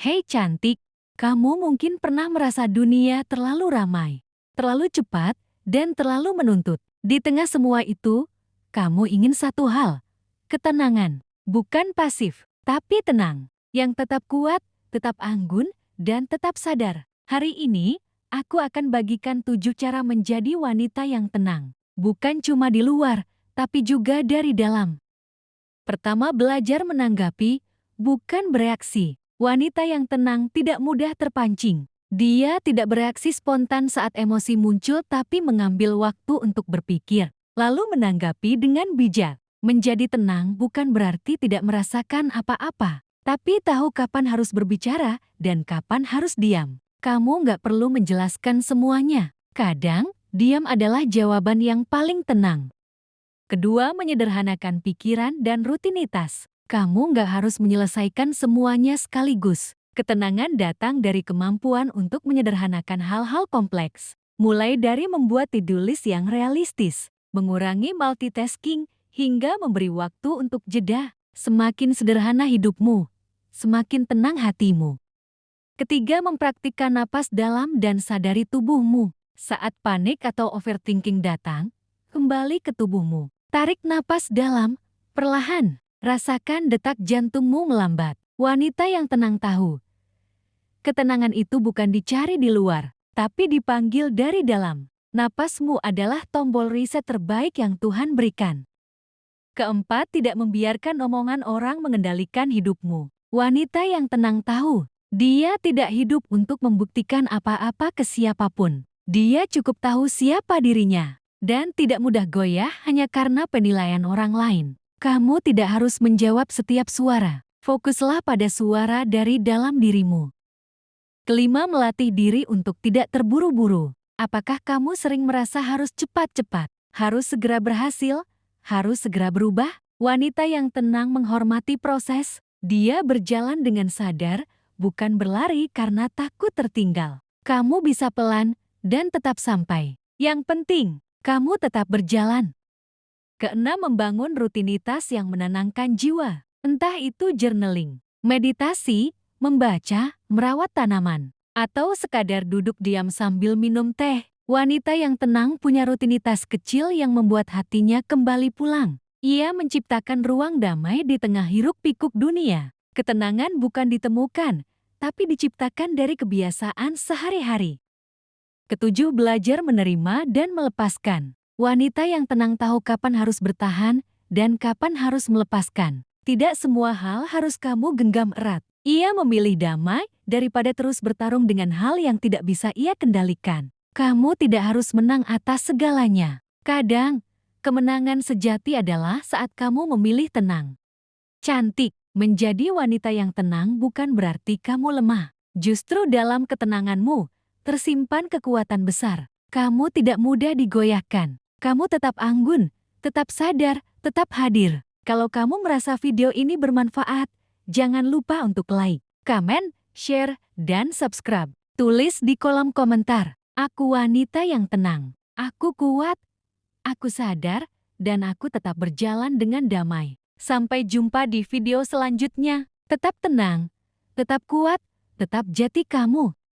Hei cantik, kamu mungkin pernah merasa dunia terlalu ramai, terlalu cepat, dan terlalu menuntut. Di tengah semua itu, kamu ingin satu hal, ketenangan. Bukan pasif, tapi tenang. Yang tetap kuat, tetap anggun, dan tetap sadar. Hari ini, aku akan bagikan 7 cara menjadi wanita yang tenang. Bukan cuma di luar, tapi juga dari dalam. Pertama, belajar menanggapi, bukan bereaksi. Wanita yang tenang tidak mudah terpancing. Dia tidak bereaksi spontan saat emosi muncul tapi mengambil waktu untuk berpikir, lalu menanggapi dengan bijak. Menjadi tenang bukan berarti tidak merasakan apa-apa, tapi tahu kapan harus berbicara dan kapan harus diam. Kamu nggak perlu menjelaskan semuanya. Kadang, diam adalah jawaban yang paling tenang. Kedua, menyederhanakan pikiran dan rutinitas. Kamu nggak harus menyelesaikan semuanya sekaligus. Ketenangan datang dari kemampuan untuk menyederhanakan hal-hal kompleks. Mulai dari membuat to-do list yang realistis, mengurangi multitasking, hingga memberi waktu untuk jeda. Semakin sederhana hidupmu, semakin tenang hatimu. Ketiga, mempraktikkan napas dalam dan sadari tubuhmu. Saat panik atau overthinking datang, kembali ke tubuhmu. Tarik napas dalam, perlahan. Rasakan detak jantungmu melambat. Wanita yang tenang tahu. Ketenangan itu bukan dicari di luar, tapi dipanggil dari dalam. Napasmu adalah tombol reset terbaik yang Tuhan berikan. Keempat, tidak membiarkan omongan orang mengendalikan hidupmu. Wanita yang tenang tahu, dia tidak hidup untuk membuktikan apa-apa ke siapapun. Dia cukup tahu siapa dirinya, dan tidak mudah goyah hanya karena penilaian orang lain. Kamu tidak harus menjawab setiap suara. Fokuslah pada suara dari dalam dirimu. Kelima, melatih diri untuk tidak terburu-buru. Apakah kamu sering merasa harus cepat-cepat, harus segera berhasil, harus segera berubah? Wanita yang tenang menghormati proses. Dia berjalan dengan sadar, bukan berlari karena takut tertinggal. Kamu bisa pelan dan tetap sampai. Yang penting, kamu tetap berjalan. Keenam, membangun rutinitas yang menenangkan jiwa. Entah itu journaling, meditasi, membaca, merawat tanaman, atau sekadar duduk diam sambil minum teh. Wanita yang tenang punya rutinitas kecil yang membuat hatinya kembali pulang. Ia menciptakan ruang damai di tengah hiruk-pikuk dunia. Ketenangan bukan ditemukan, tapi diciptakan dari kebiasaan sehari-hari. Ketujuh, belajar menerima dan melepaskan. Wanita yang tenang tahu kapan harus bertahan dan kapan harus melepaskan. Tidak semua hal harus kamu genggam erat. Ia memilih damai daripada terus bertarung dengan hal yang tidak bisa ia kendalikan. Kamu tidak harus menang atas segalanya. Kadang, kemenangan sejati adalah saat kamu memilih tenang. Cantik, menjadi wanita yang tenang bukan berarti kamu lemah. Justru dalam ketenanganmu, tersimpan kekuatan besar. Kamu tidak mudah digoyahkan. Kamu tetap anggun, tetap sadar, tetap hadir. Kalau kamu merasa video ini bermanfaat, jangan lupa untuk like, komen, share, dan subscribe. Tulis di kolom komentar, aku wanita yang tenang, aku kuat, aku sadar, dan aku tetap berjalan dengan damai. Sampai jumpa di video selanjutnya. Tetap tenang, tetap kuat, tetap jati kamu.